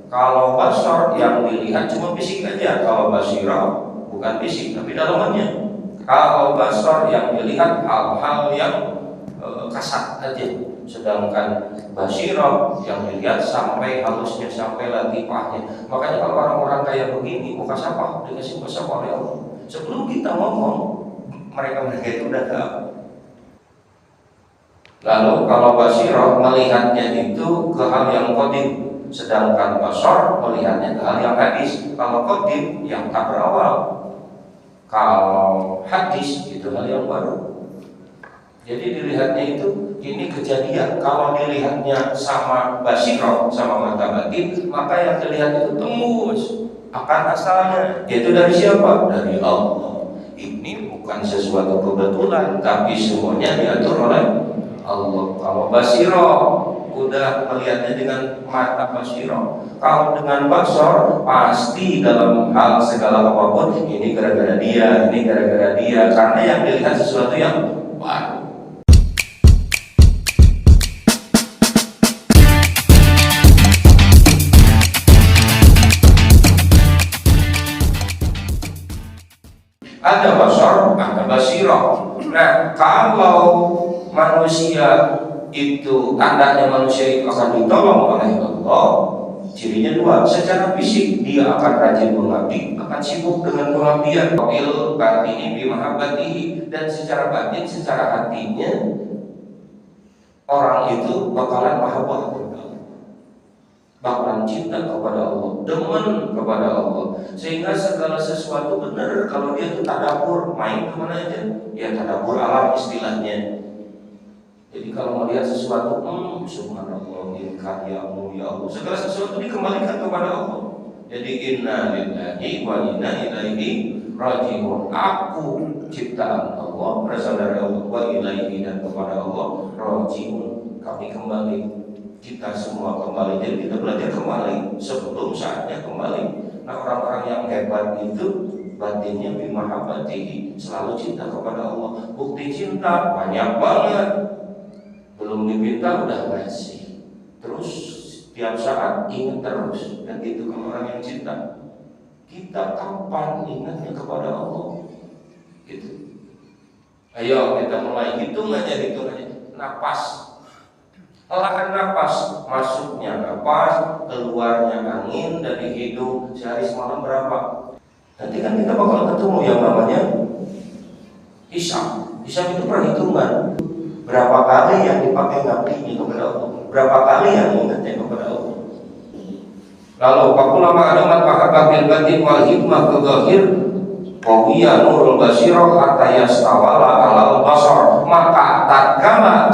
Kalau basar yang dilihat cuma fisik aja, kalau basirah bukan fisik tapi dalamannya. Kalau basar yang dilihat hal-hal yang kasat aja, sedangkan basirah yang dilihat sampai halusnya, sampai latifahnya. Makanya kalau orang-orang kayak begini, muka siapa dikasih bahasa oleh Allah. Sebelum kita ngomong, mereka itu udah tahu. Lalu kalau basirah melihatnya itu ke hal yang qadim, sedangkan basar melihatnya ke hal yang hadis. Kalau qadim yang tak berawal, kalau hadis itu hal yang baru. Jadi dilihatnya itu ini kejadian. Kalau dilihatnya sama basirah, sama mata batin, maka yang dilihat itu tembus akan asalnya. Yaitu dari siapa? Dari Allah. Ini bukan sesuatu kebetulan, tapi semuanya diatur oleh Allah. Kalau basirah udah melihatnya dengan mata basirah. Kalau dengan basar pasti dalam hal segala apapun ini gara-gara dia, ini gara-gara dia, karena yang dilihat sesuatu yang baru. Ada basar, ada basirah. Nah, kalau manusia itu tandanya manusia itu akan ditolong oleh Allah, cirinya dua. Secara fisik dia akan rajin mengabdi, akan sibuk dengan pengabdian, qil batini bi mahabbatihi, dan secara batin, secara hatinya orang itu bakalan mahabbah kepada Allah, bakalan cinta kepada Allah, demen kepada Allah, sehingga segala sesuatu benar. Kalau dia itu tadabbur, main kemana aja, ya tadabbur alam istilahnya. Jadi kalau melihat sesuatu, subhanallah, karyamu ya Allah, segala sesuatu dikembalikan kepada Allah. Jadi inna lillahi wa inna ilaihi raji'un. Aku ciptaan Allah, berasal dari Allah, wa ilaihi, dan kepada Allah raji'un, kami kembali. Kita semua kembali, jadi kita belajar kembali sebelum saatnya kembali. Nah, orang-orang yang hebat itu batinnya bimahabbatihi, selalu cinta kepada Allah. Bukti cinta banyak banget, belum diminta udah ngasih, terus tiap saat ingat terus. Dan itu kalau orang yang cinta. Kita kapan ingatnya kepada Allah? Gitu. Ayo kita mulai, hitung aja. Napas, tahan napas, masuknya napas, keluarnya angin dari hidung sehari semalam berapa? Nanti kan kita bakal ketemu yang namanya hisab. Hisab itu perhitungan. Berapa kali yang dipakai ngabdinya kepada Allah, berapa kali yang ingatnya kepada Allah. Lalu fakulama adamat mahabbatil batin wal hikmah kadzahir qawiya nurul basirah hatta yastawala alal basar. Maka tatkala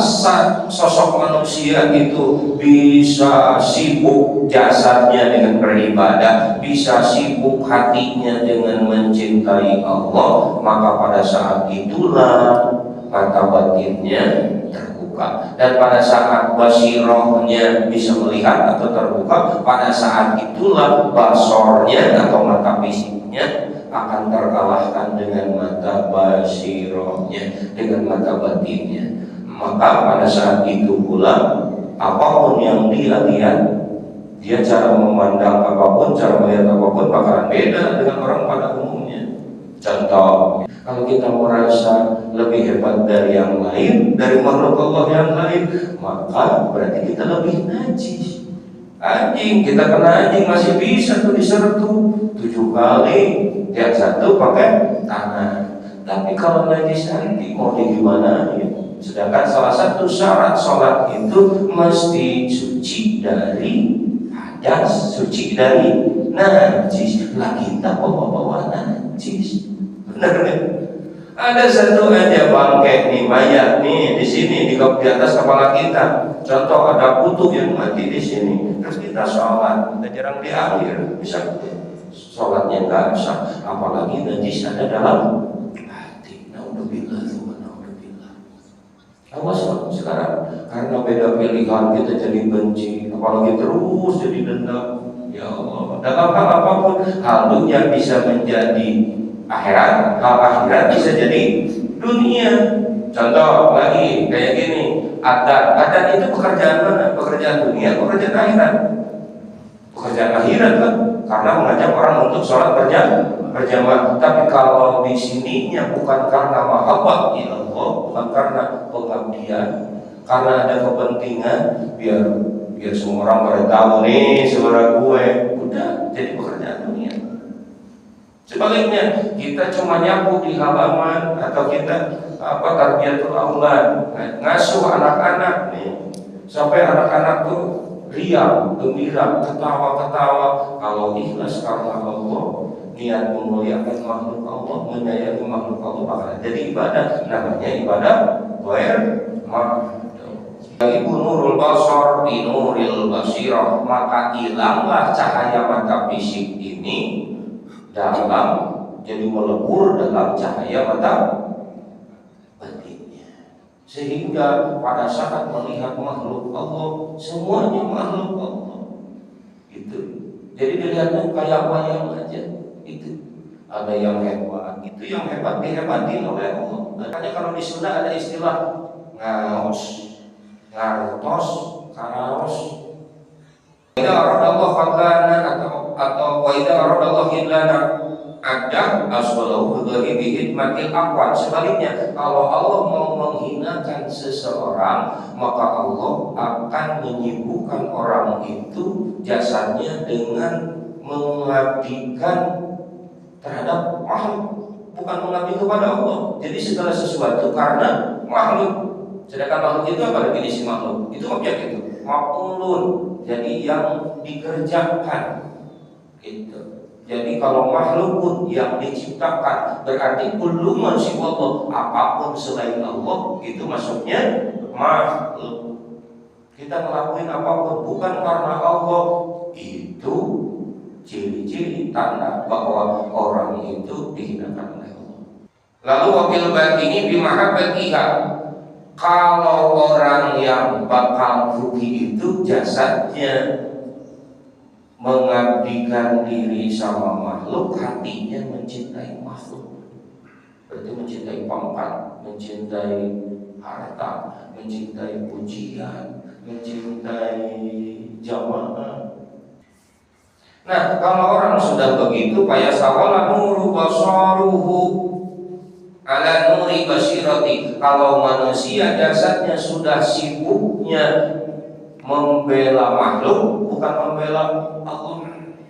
sosok manusia itu bisa sibuk jasadnya dengan beribadah, bisa sibuk hatinya dengan mencintai Allah, maka pada saat itulah mata batinnya terbuka. Dan pada saat basirahnya bisa melihat atau terbuka, pada saat itulah basornya atau mata fisiknya akan terkalahkan dengan mata basirahnya, dengan mata batinnya. Maka pada saat itu pula apapun yang dia lihat, dia cara memandang apapun, cara melihat apapun bakalan beda dengan orang pada umumnya. Contoh, kalau kita merasa lebih hebat dari yang lain, dari makhluk Allah yang lain, maka berarti kita lebih najis. Anjing, kita kena anjing masih bisa tuh disertu 7 kali, yang satu pakai tangan. Tapi kalau najis hati mau digimanain? Sedangkan salah satu syarat sholat itu mesti suci dari hadas, suci dari najis. Lah kita bawa-bawa najis. Benar kan? Ada satu aja bangkai nih, mayat nih di sini di atas kepala kita. Contoh ada kutu yang mati di sini. Terus kita sholat, kita jarang di akhir, bisa sholatnya nggak sah. Apalagi najis ada dalam hati. Naudzubillah, naudzubillah. Awas sekarang karena beda pilihan kita jadi benci, apalagi terus jadi dendam. Ya Allah, dalam hal apapun, hal dunia bisa menjadi akhirat, hal akhirat bisa jadi dunia. Contoh lagi kayak gini, adat itu pekerjaan mana? Pekerjaan dunia, pekerjaan akhirat. pekerjaan akhirat kan, karena mengajak orang untuk sholat berjamaah. Tapi kalau di sininya bukan karena mahabbah ya Allah, bukan karena pengabdian, karena ada kepentingan biar semua orang pada tahu nih suara gue, udah jadi pekerjaan dunia. Sebaliknya kita cuma nyapu di halaman atau kita tarbiyatul aulad, ngasuh anak-anak nih, sampai anak-anak tuh riang, gembira, ketawa-ketawa. Kalau ikhlas karena Allah, niat memuliakan makhluk Allah, menyayangi makhluk Allah, maka jadi ibadah, namanya ibadah ghair mahdud. Ibu nurul basar bi nuril basirah, maka hilanglah cahaya mata fisik ini dalam jadi melebur dalam cahaya mata batinnya, sehingga pada saat melihat makhluk Allah, semuanya makhluk Allah itu. Jadi dilihatnya kayak wayang aja itu. Ada yang hebat, itu yang hebat dihebatin oleh Allah. Makanya kalau di Sunda ada istilah ngaos, ngartos, karaos. Idza aradallahu fadlana atau wa idza aradallahu hidlana ada asbalahu bi hikmatil aqwan. Sebaliknya, kalau Allah mau menghinakan seseorang, maka Allah akan menyibukkan orang itu jasadnya dengan mengabdikan terhadap makhluk, bukan mengabdi kepada Allah. Jadi segala sesuatu karena makhluk. Sedangkan makhluk itu apa definisi makhluk? Itu objek itu, maf'ulun. Jadi yang dikerjakan itu. Jadi kalau makhluk pun yang diciptakan, berarti kullu man siwallah, apapun selain Allah itu masuknya makhluk. Kita ngelakuin apapun bukan karena Allah, itu ciri-ciri tanda bahwa orang itu dihinakan oleh Allah. Lalu wakil batini bimahabbatiha, kalau orang yang bakal rugi itu jasadnya mengabdikan diri sama makhluk, hatinya mencintai makhluk. Berarti mencintai pangkat, mencintai harta, mencintai pujian, mencintai jamaah. Nah, kalau orang sudah begitu, payasawala nuru basaruhu ala nuri basirati. Kalau manusia jasadnya sudah sibuknya membela makhluk, bukan membela Allah.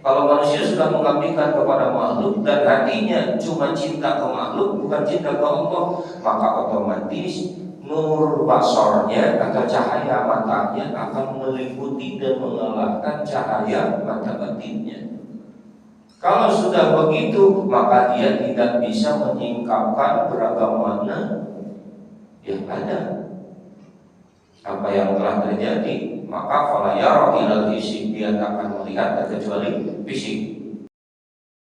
Kalau manusia sudah mengabdikan kepada makhluk dan hatinya cuma cinta ke makhluk, bukan cinta ke Allah, maka otomatis nur basornya atau cahaya matanya akan meliputi dan mengalahkan cahaya mata batinnya. Kalau sudah begitu, maka dia tidak bisa menyingkapkan beragam makna yang ada. Apa yang telah terjadi, maka fala yara ilal fisik, dia tak akan melihat kecuali fisik.